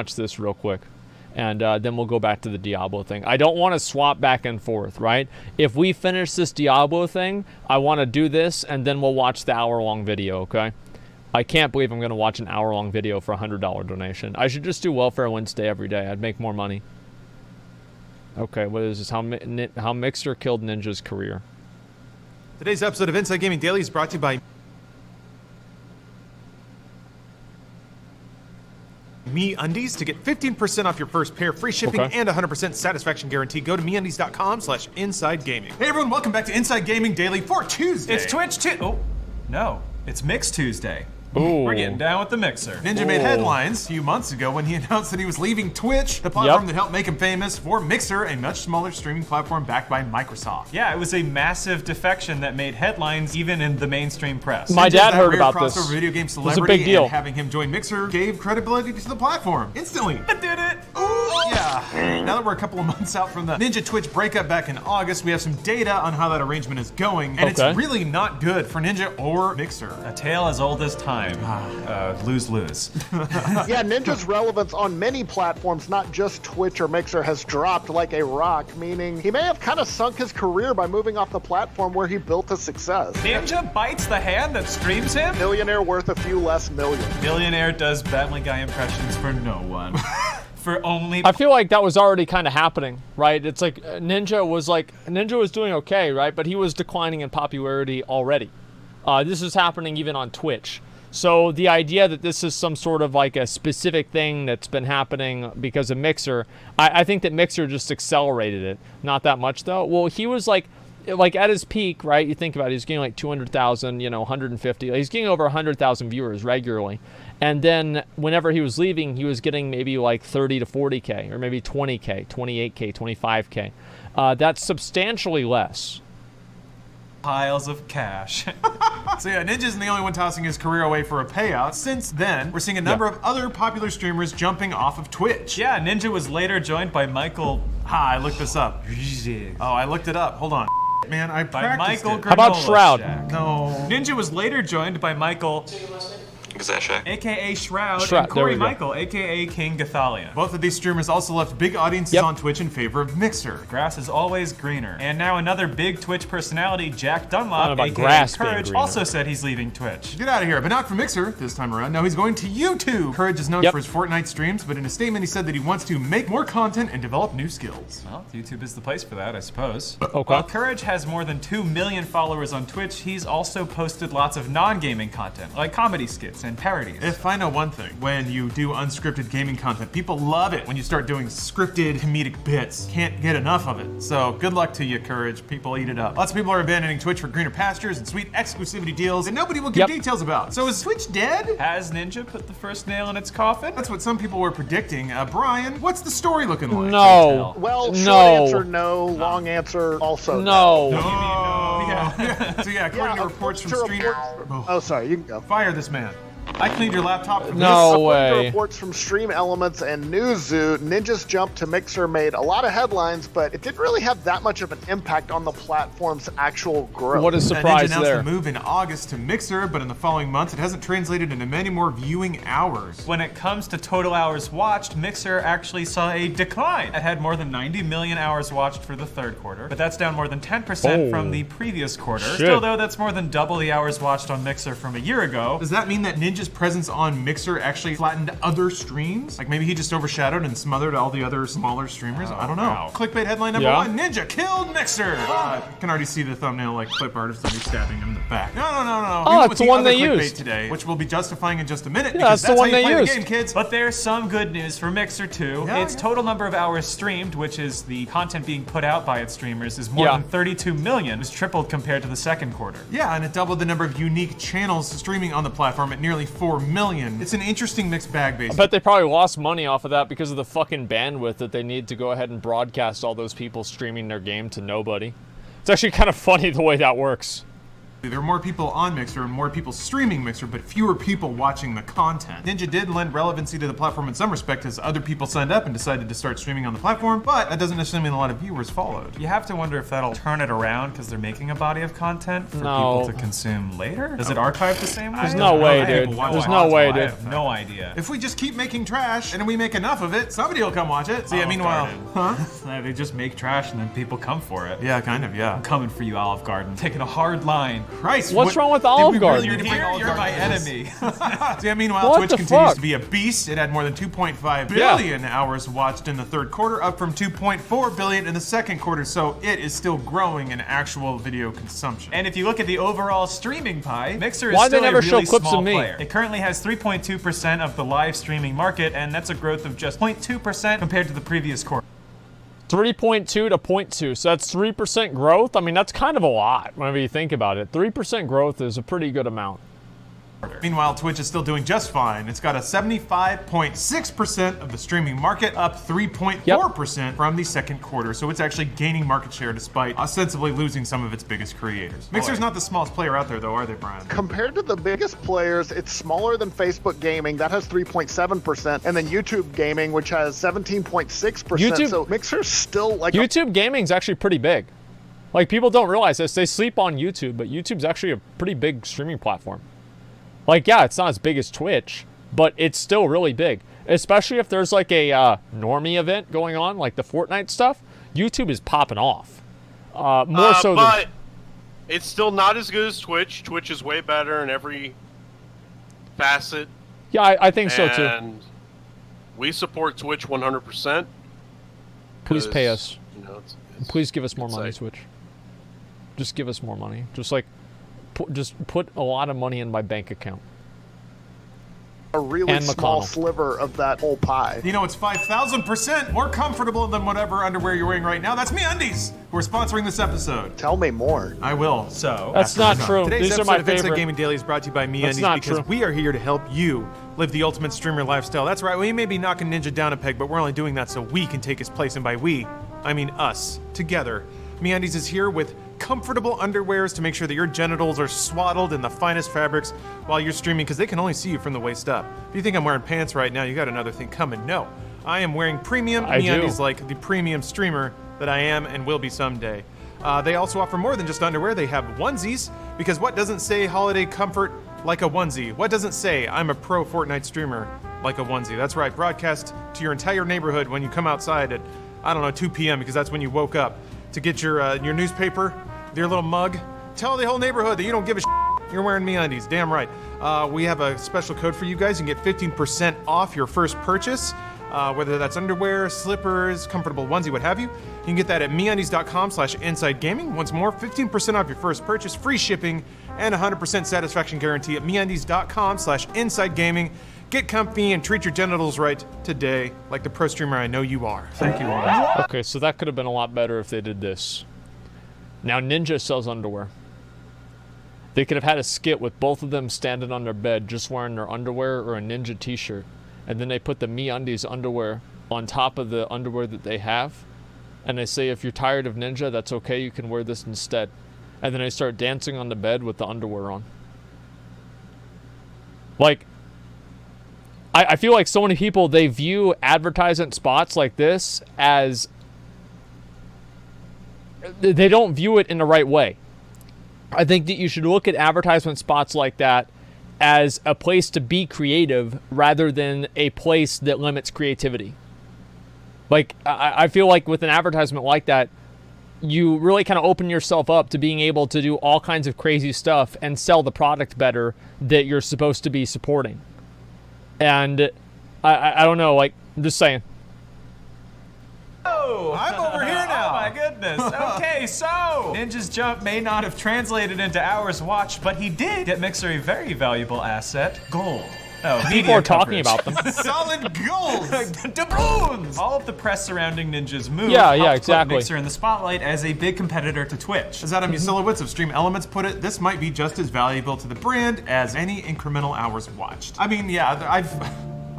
watch this real quick. And then we'll go back to the Diablo thing. I don't want to swap back and forth, right? If we finish this Diablo thing, I want to do this, and then we'll watch the hour-long video, okay? I can't believe I'm going to watch an hour-long video for a $100 donation. I should just do Welfare Wednesday every day. I'd make more money. Okay, what is this? How Mixer killed Ninja's career. Today's episode of Inside Gaming Daily is brought to you by MeUndies. To get 15% off your first pair, free shipping, and 100% satisfaction guarantee, go to MeUndies.com/InsideGaming. Hey everyone, welcome back to Inside Gaming Daily for Tuesday. It's Twitch Oh, no. It's Mix Tuesday. Ooh. We're getting down with the Mixer. Ninja made headlines a few months ago when he announced that he was leaving Twitch, the platform that helped make him famous, for Mixer, a much smaller streaming platform backed by Microsoft. Yeah, it was a massive defection that made headlines even in the mainstream press. My dad heard about this. Video game It was celebrity, a big deal. and having him join Mixer gave credibility to the platform instantly. I did it! Ooh, yeah. Now that we're a couple of months out from the Ninja Twitch breakup back in August, we have some data on how that arrangement is going, and it's really not good for Ninja or Mixer. A tale as old as time. Lose-lose. Yeah, Ninja's relevance on many platforms, not just Twitch or Mixer, has dropped like a rock, meaning he may have kind of sunk his career by moving off the platform where he built his success. Ninja bites the hand that streams him? Millionaire worth a few less million. Millionaire does Family Guy impressions for no one. For only... I feel like that was already kind of happening, right? It's like Ninja was doing okay, right? But he was declining in popularity already. This is happening even on Twitch. So the idea that this is some sort of like a specific thing that's been happening because of Mixer, I think that Mixer just accelerated it. Not that much though. Well, he was like at his peak, right? You think about it, he's getting like 200,000, 150. He's getting over 100,000 viewers regularly. And then whenever he was leaving, he was getting maybe like 30 to 40K or maybe 20K, 28K, 25K. That's substantially less. Piles of cash. So yeah, Ninja isn't the only one tossing his career away for a payout. Since then, we're seeing a number of other popular streamers jumping off of Twitch. Yeah, Ninja was later joined by Michael... I looked this up. Oh, I looked it up. Hold on. Man, I practiced it. How about Shroud? No. Ninja was later joined by Michael... AKA Shroud, and Corey Michael, AKA King Gathalion. Both of these streamers also left big audiences on Twitch in favor of Mixer. Grass is always greener. And now another big Twitch personality, Jack Dunlop, AKA Courage, also said he's leaving Twitch. Get out of here, but not for Mixer this time around. No, he's going to YouTube. Courage is known for his Fortnite streams, but in a statement he said that he wants to make more content and develop new skills. Well, YouTube is the place for that, I suppose. Okay. While Courage has more than 2 million followers on Twitch, he's also posted lots of non-gaming content, like comedy skits and parodies. If I know one thing, when you do unscripted gaming content, people love it when you start doing scripted comedic bits. Can't get enough of it. So good luck to you, Courage. People eat it up. Lots of people are abandoning Twitch for greener pastures and sweet exclusivity deals that nobody will give details about. So is Twitch dead? Has Ninja put the first nail in its coffin? That's what some people were predicting. Brian, what's the story looking like? No. Well, short answer, no. Long answer, also no. So yeah, according to reports from streamers... Oh, sorry, you can go. Fire this man. I cleaned your laptop for this. No way. According to reports from Stream Elements and Newzoo, Ninja's jump to Mixer made a lot of headlines, but it didn't really have that much of an impact on the platform's actual growth. What a surprise Ninja announced there. the move in August to Mixer, but in the following months, it hasn't translated into many more viewing hours. When it comes to total hours watched, Mixer actually saw a decline. It had more than 90 million hours watched for the third quarter, but that's down more than 10% from the previous quarter. Still though, that's more than double the hours watched on Mixer from a year ago. Does that mean that Ninja's presence on Mixer actually flattened other streams? Like maybe he just overshadowed and smothered all the other smaller streamers? I don't know. Wow. Clickbait headline number 1, Ninja killed Mixer! You can already see the thumbnail, like clip artists will be stabbing him in the back. No. Oh, it's the one they used today, which we'll be justifying in just a minute. Yeah, that's the one they used. The game, kids. But there's some good news for Mixer too. Its total number of hours streamed, which is the content being put out by its streamers, is more than 32 million. It was tripled compared to the second quarter. Yeah, and it doubled the number of unique channels streaming on the platform at nearly 4 million. It's an interesting mixed bag, basically. I bet they probably lost money off of that because of the fucking bandwidth that they need to go ahead and broadcast all those people streaming their game to nobody. It's actually kind of funny the way that works. There are more people on Mixer and more people streaming Mixer, but fewer people watching the content. Ninja did lend relevancy to the platform in some respect as other people signed up and decided to start streaming on the platform, but that doesn't necessarily mean a lot of viewers followed. You have to wonder if that'll turn it around because they're making a body of content for No. people to consume later? Does it archive the same way? There's no way, dude. There's no way, I dude. have no idea. If we just keep making trash and we make enough of it, somebody will come watch it. See, Olive meanwhile, Garden. They just make trash and then people come for it. Yeah, kind of, yeah. I'm coming for you, Olive Garden. Taking a hard line. Christ, What's wrong with Olive Garden? Really You're my enemy. See, meanwhile, What Twitch the continues fuck? to be a beast. It had more than 2.5 billion hours watched in the third quarter, up from 2.4 billion in the second quarter, so it is still growing in actual video consumption. And if you look at the overall streaming pie, Mixer is Why they still never a really show clips small of me? player. It currently has 3.2% of the live streaming market, and that's a growth of just 0.2% compared to the previous quarter. 3.2 to 0.2, so that's 3% growth. I mean, that's kind of a lot whenever you think about it. 3% growth is a pretty good amount. Meanwhile, Twitch is still doing just fine. It's got a 75.6% of the streaming market, up 3.4% from the second quarter. So it's actually gaining market share despite ostensibly losing some of its biggest creators. Mixer's not the smallest player out there, though, are they, Brian? Compared to the biggest players, it's smaller than Facebook Gaming. That has 3.7%. And then YouTube Gaming, which has 17.6%. So Mixer's still like... YouTube Gaming's actually pretty big. Like, people don't realize this. They sleep on YouTube, but YouTube's actually a pretty big streaming platform. Like, yeah, it's not as big as Twitch, but it's still really big. Especially if there's like a normie event going on, like the Fortnite stuff. YouTube is popping off. More so but it's still not as good as Twitch. Twitch is way better in every facet. Yeah, I think so too. And we support Twitch 100%. Please pay us. You know, Please give us more money, like- Twitch. Just give us more money. Just like, just put a lot of money in my bank account. a really and small McConnell. sliver of that whole pie. You know, it's 5,000% more comfortable than whatever underwear you're wearing right now. That's MeUndies, who are sponsoring this episode. Tell me more. I will. So That's after not we're true. done. Today's These are episode my of Inside favorite. Gaming Daily is brought to you by MeUndies not because true. we are here to help you live the ultimate streamer lifestyle. That's right, we may be knocking Ninja down a peg, but we're only doing that so we can take his place, and by we, I mean us, together. MeUndies is here with comfortable underwears to make sure that your genitals are swaddled in the finest fabrics while you're streaming, because they can only see you from the waist up. If you think I'm wearing pants right now, you got another thing coming. No, I am wearing premium I do. MeUndies like the premium streamer that I am and will be someday. They also offer more than just underwear. They have onesies, because what doesn't say holiday comfort like a onesie? What doesn't say I'm a pro Fortnite streamer like a onesie? That's right, broadcast to your entire neighborhood when you come outside at, I don't know, 2 p.m. because that's when you woke up to get your newspaper, your little mug. Tell the whole neighborhood that you don't give a you're wearing MeUndies. Damn right. We have a special code for you guys. You can get 15% off your first purchase, whether that's underwear, slippers, comfortable onesie, what have you. You can get that at MeUndies.com/InsideGaming. Once more, 15% off your first purchase, free shipping, and 100% satisfaction guarantee at MeUndies.com/InsideGaming. Get comfy and treat your genitals right today, like the pro streamer I know you are. Thank you. Okay, so that could have been a lot better if they did this. Now Ninja sells underwear. They could have had a skit with both of them standing on their bed just wearing their underwear or a Ninja t-shirt, and then they put the MeUndies underwear on top of the underwear that they have, and they say if you're tired of Ninja, that's okay, you can wear this instead. And then they start dancing on the bed with the underwear on. Like, I feel like so many people, they view advertisement spots like this as, they don't view it in the right way. I think that you should look at advertisement spots like that as a place to be creative rather than a place that limits creativity. Like, I feel like with an advertisement like that, you really kind of open yourself up to being able to do all kinds of crazy stuff and sell the product better that you're supposed to be supporting. And I don't know, like, I'm just saying. Oh, I'm over here now. Oh my goodness. Okay, so Ninja's jump may not have translated into hours watched, but he did get Mixer a very valuable asset, gold. Oh, People are talking about them. Solid gold! Doubloons! All of the press surrounding Ninja's move Yeah, helped exactly. put Mixer in the spotlight as a big competitor to Twitch. As Adam Silhouettes of Stream Elements put it, this might be just as valuable to the brand as any incremental hours watched. I mean, yeah,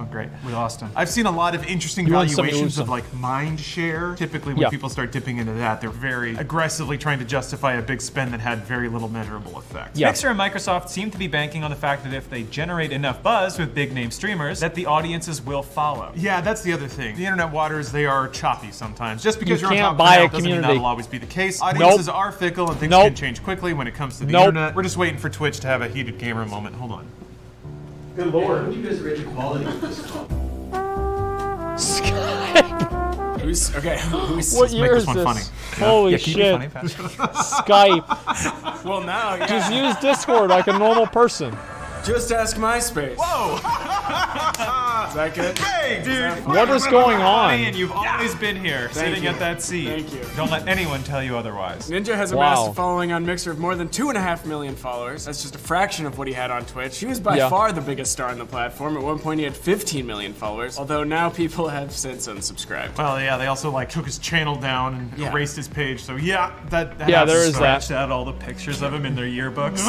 Oh, great. We lost him. I've seen a lot of interesting You want some, you valuations lose of some. like mind share. Typically when Yeah. people start dipping into that, they're very aggressively trying to justify a big spend that had very little measurable effect. Yeah. Mixer and Microsoft seem to be banking on the fact that if they generate enough buzz with big name streamers, that the audiences will follow. Yeah, that's the other thing. The internet waters, they are choppy sometimes. Just because You you're on can't top buy of a it doesn't mean community. that'll always be the case. Audiences are fickle and things Nope. can change quickly when it comes to the Nope. internet. We're just waiting for Twitch to have a heated gamer moment. Hold on. Good lord. When you guys rate the quality of this call? Who's okay? Who's What make year this is one this? funny. Holy Yeah, keep it shit. funny, Pastor. Skype. well now? Yeah. Just use Discord like a normal person. Just ask MySpace. Whoa! Is that good? Hey, dude! What is going on? And you've always been here, sitting you. at that seat. Thank you. Don't let anyone tell you otherwise. Ninja has Wow. amassed a following on Mixer of more than 2.5 million followers. That's just a fraction of what he had on Twitch. He was by Yeah. far the biggest star on the platform. At one point, he had 15 million followers. Although now people have since unsubscribed. Well, yeah, they also like took his channel down and Yeah. erased his page. So yeah, that Yeah, happens. there is that. Scratched out all the pictures of him in their yearbooks.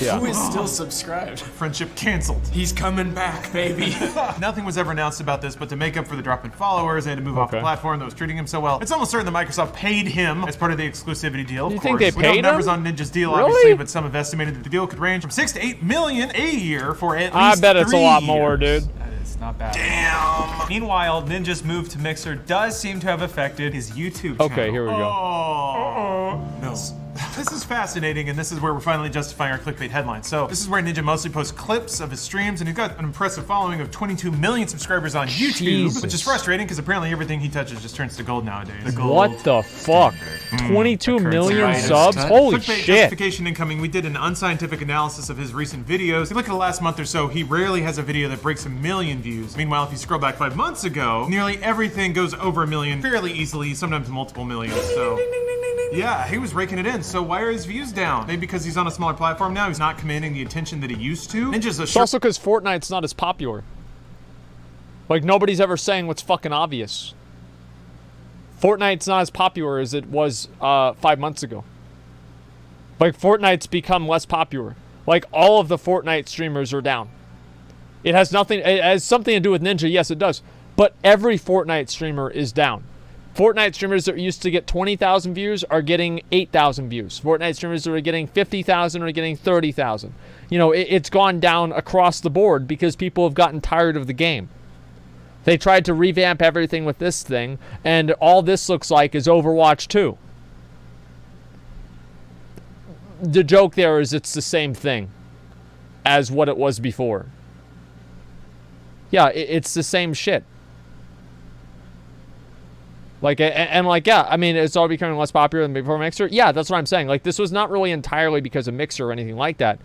Yeah. Who is still subscribed? Friendship canceled. He's coming back, baby. Nothing was ever announced about this, but to make up for the drop in followers, they had to move off the Okay. platform that was treating him so well. It's almost certain that Microsoft paid him as part of the exclusivity deal. Of You course. think they We don't have paid numbers him? on Ninja's deal, Really? obviously, but some have estimated that the deal could range from 6 to 8 million a year for at least I bet it's a 3 lot more, years. dude. That is not bad. Damn. Meanwhile, Ninja's move to Mixer does seem to have affected his YouTube channel. Okay, here we go. Oh. No. This is fascinating, and this is where we're finally justifying our clickbait headline. So this is where Ninja mostly posts clips of his streams, and he's got an impressive following of 22 million subscribers on YouTube, Jesus. which is frustrating because apparently everything he touches just turns to gold nowadays. What the fuck? 22 million Writer's subs? cut. Holy Clickbait shit. justification incoming. We did an unscientific analysis of his recent videos. If you look at the last month or so, he rarely has a video that breaks 1 million views. Meanwhile, if you scroll back 5 months ago, nearly everything goes over 1 million fairly easily, sometimes multiple millions. So yeah, he was raking it in. So why are his views down? Maybe because he's on a smaller platform now. He's not commanding the attention that he used to. Ninja's a It's also because Fortnite's not as popular. Like, nobody's ever saying what's fucking obvious. Fortnite's not as popular as it was 5 months ago. Like, Fortnite's become less popular. Like, all of the Fortnite streamers are down. It has something to do with Ninja, yes it does. But every Fortnite streamer is down. Fortnite streamers that used to get 20,000 views are getting 8,000 views. Fortnite streamers that are getting 50,000 are getting 30,000. You know, it's gone down across the board because people have gotten tired of the game. They tried to revamp everything with this thing, and all this looks like is Overwatch 2. The joke there is it's the same thing as what it was before. Yeah, it's the same shit. Like, and like, yeah, I mean, it's all becoming less popular than before Mixer. Yeah, that's what I'm saying. Like, this was not really entirely because of Mixer or anything like that.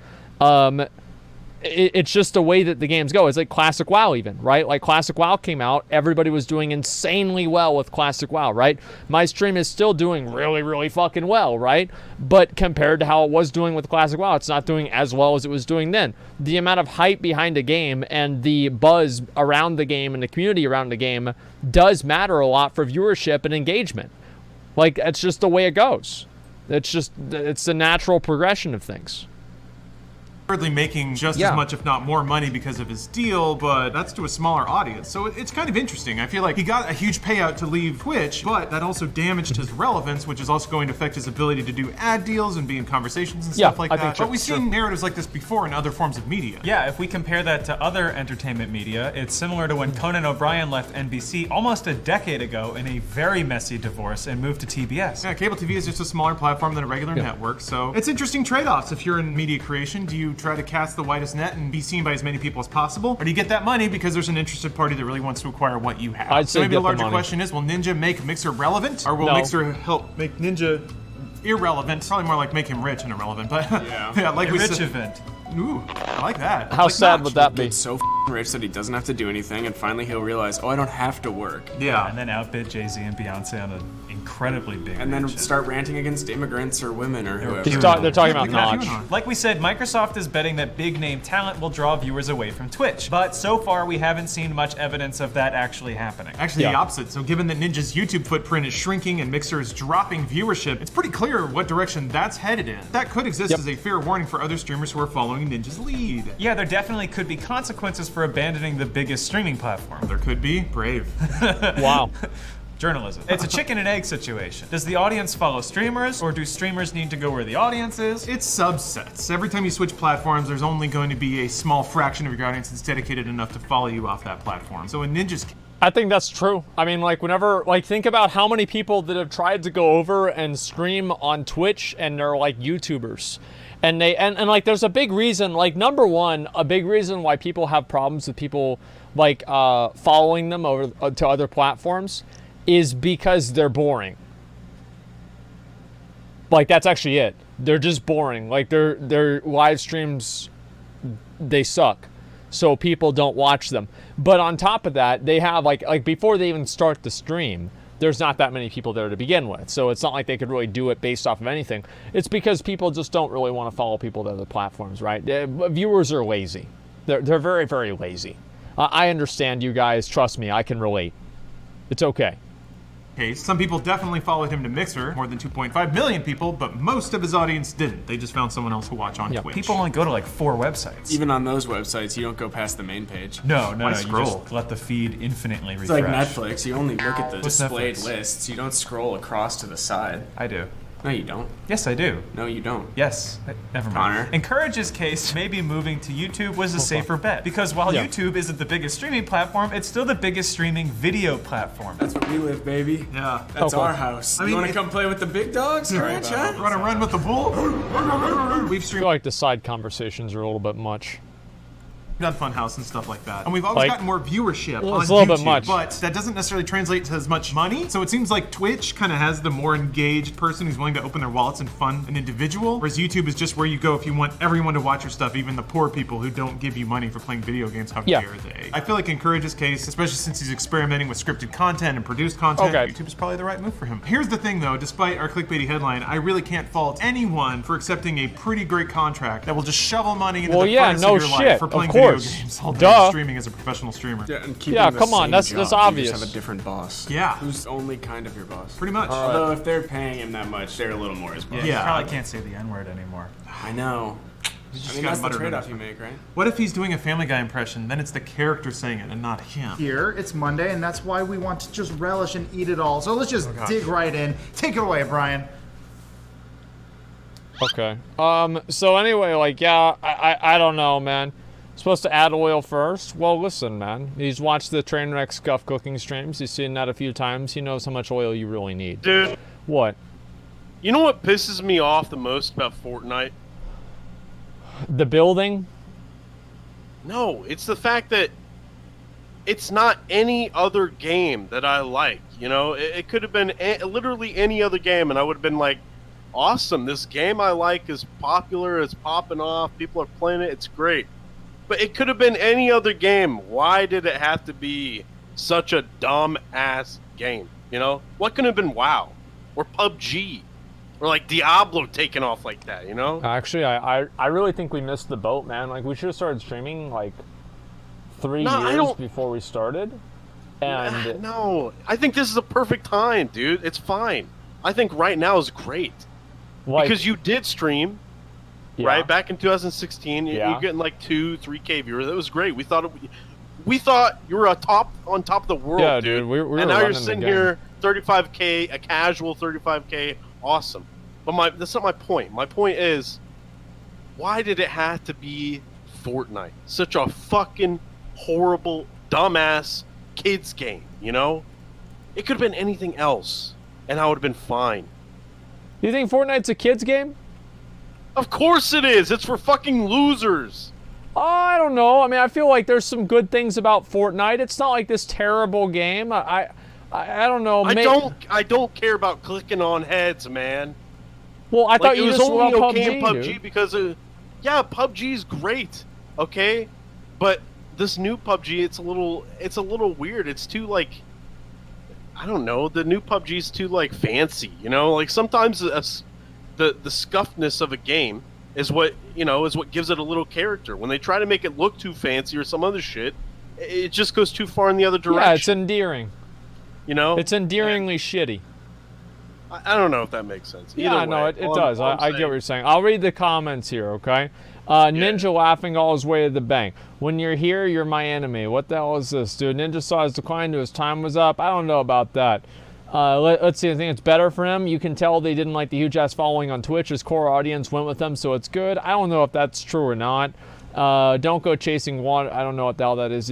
It's just the way that the games go. It's like Classic WoW even, right? Like, Classic WoW came out, everybody was doing insanely well with Classic WoW, right? My stream is still doing really, really fucking well, right? But compared to how it was doing with Classic WoW, it's not doing as well as it was doing then. The amount of hype behind a game and the buzz around the game and the community around the game does matter a lot for viewership and engagement. Like, it's just the way it goes. It's the natural progression of things. Hardly making just Yeah. as much, if not more, money because of his deal, but that's to a smaller audience. So it's kind of interesting. I feel like he got a huge payout to leave Twitch, but that also damaged his relevance, which is also going to affect his ability to do ad deals and be in conversations and Yeah, stuff like I that. think so. But we've seen narratives like this before in other forms of media. Yeah, if we compare that to other entertainment media, it's similar to when Conan O'Brien left NBC almost a decade ago in a very messy divorce and moved to TBS. Yeah, cable TV is just a smaller platform than a regular network, so it's interesting trade-offs. If you're in media creation, do you try to cast the widest net and be seen by as many people as possible, or do you get that money because there's an interested party that really wants to acquire what you have? I'd so say maybe get the the larger money. question is, will Ninja make Mixer relevant, or will No. Mixer help make Ninja irrelevant? Probably more like make him rich and irrelevant, but yeah, like A we rich said. event. Ooh, I like that. How Like sad Notch. would that be? Get so rich that he doesn't have to do anything, and finally he'll realize, oh, I don't have to work. Yeah. And then outbid Jay-Z and Beyonce on an incredibly big And then mansion. start ranting against immigrants or women or whoever. They're talking about QAnon. Notch. Like we said, Microsoft is betting that big name talent will draw viewers away from Twitch. But so far, we haven't seen much evidence of that actually happening. Actually, Yeah. the opposite. So given that Ninja's YouTube footprint is shrinking and Mixer is dropping viewership, it's pretty clear what direction that's headed in. That could exist Yep. as a fair warning for other streamers who are following Ninja's lead. Yeah, there definitely could be consequences for for abandoning the biggest streaming platform? There could be. Brave. Wow. Journalism. It's a chicken and egg situation. Does the audience follow streamers, or do streamers need to go where the audience is? It's subsets. Every time you switch platforms, there's only going to be a small fraction of your audience that's dedicated enough to follow you off that platform. So in Ninja's I think that's true. I mean, like, whenever, like, think about how many people that have tried to go over and stream on Twitch and they're like YouTubers. And they, and like, there's a big reason, like, number one, a big reason why people have problems with people, like, following them over to other platforms is because they're boring. Like, that's actually it. They're just boring. Like, their live streams, they suck. So people don't watch them. But on top of that, they have, like before they even start the stream, there's not that many people there to begin with. So it's not like they could really do it based off of anything. It's because people just don't really want to follow people to other platforms, right? Viewers are lazy. They're very, very lazy. I understand you guys. Trust me, I can relate. It's okay. case. Some people definitely followed him to Mixer, more than 2.5 million people, but most of his audience didn't. They just found someone else to watch on Twitch. People only go to like 4 websites. Even on those websites, you don't go past the main page. No, Why you scroll? just let the feed infinitely It's refresh. like Netflix. You only look at the What's displayed Netflix? lists. You don't scroll across to the side. I do. No, you don't. Yes, I do. No, you don't. Yes. Never mind. Connor. In Courage's case, maybe moving to YouTube was a safer bet. Because while Yeah. YouTube isn't the biggest streaming platform, it's still the biggest streaming video platform. That's where we live, baby. Yeah. That's Okay. our house. I mean, you want to it- come play with the big dogs? Courage, huh? Want to run with the bull? We've I streamed feel like the side conversations are a little bit much. on Funhouse and stuff like that. And we've always Like- gotten more viewership Well, on it's a little YouTube, bit much. but that doesn't necessarily translate to as much money. So it seems like Twitch kind of has the more engaged person who's willing to open their wallets and fund an individual, whereas YouTube is just where you go if you want everyone to watch your stuff, even the poor people who don't give you money for playing video games. How Yeah. dare they? I feel like in Courage's case, especially since he's experimenting with scripted content and produced content, Okay. YouTube is probably the right move for him. Here's the thing though, despite our clickbaity headline, I really can't fault anyone for accepting a pretty great contract that will just shovel money into Well, the yeah, furnace no of your life shit, for of playing course. video games all day, Duh. streaming as a professional streamer. Yeah, and keeping Yeah, the come on, same that's job. obvious. You just have a different boss. Yeah. Who's only kind of your boss. Pretty much. Although if they're paying him that much, they're a little more his boss. You Yeah. probably can't say the N-word anymore. I know. just I mean, gotta that's the mutter it trade-off in. you make, right? What if he's doing a Family Guy impression? Then it's the character saying it and not him. Here, it's Monday, and that's why we want to just relish and eat it all. So let's just dig right in. Take it away, Brian. Okay. So anyway, like, yeah, I don't know, man. Supposed to add oil first? Well, listen, man. He's watched the Trainwreck Scuff cooking streams. He's seen that a few times. He knows how much oil you really need. Dude, What? you know what pisses me off the most about Fortnite? The building? No, it's the fact that it's not any other game that I like. You know, it could have been literally any other game, and I would have been like, awesome, this game I like is popular, it's popping off, people are playing it, it's great. But it could have been any other game. Why did it have to be such a dumb-ass game? You know? What could have been WoW? Or PUBG? Or like Diablo taking off like that, you know? Actually, I really think we missed the boat, man. Like, we should have started streaming, like, 3 No, I years don't- before we started. And No, I think this is a perfect time, dude. It's fine. I think right now is great. like, Because you did stream, yeah. right? Back in 2016, Yeah. you're getting like 2-3K viewers. That was great. We thought you were on top of the world, Yeah, dude. dude, we were and now you're running the sitting game. here, 35K, a casual 35K, awesome. But that's not my point. My point is, why did it have to be Fortnite? Such a fucking horrible, dumbass kids game, you know? It could have been anything else, and I would have been fine. You think Fortnite's a kid's game? Of course it is. It's for fucking losers. I don't know. I mean, I feel like there's some good things about Fortnite. It's not like this terrible game. I don't know. I don't care about clicking on heads, man. Well, I Like, thought it you was just only about okay PUBG, in PUBG dude. because yeah, PUBG's great, okay, but this new PUBG, it's a little weird. It's too like, I don't know. The new PUBG's too like fancy, you know. Like sometimes the scuffness of a game is what gives it a little character. When they try to make it look too fancy or some other shit, it just goes too far in the other direction. Yeah, it's endearing. You know, It's endearingly shitty. I don't know if that makes sense. Yeah, Either no, way, it all does. I'm I get what saying- you're saying. I'll read the comments here, okay? Ninja laughing all his way to the bank. When you're here, you're my enemy. What the hell is this, dude? Ninja saw his decline to his time was up. I don't know about that. Let's see. I think it's better for him. You can tell they didn't like the huge ass following on Twitch. His core audience went with them, so it's good. I don't know if that's true or not. Don't go chasing water. I don't know what the hell that is.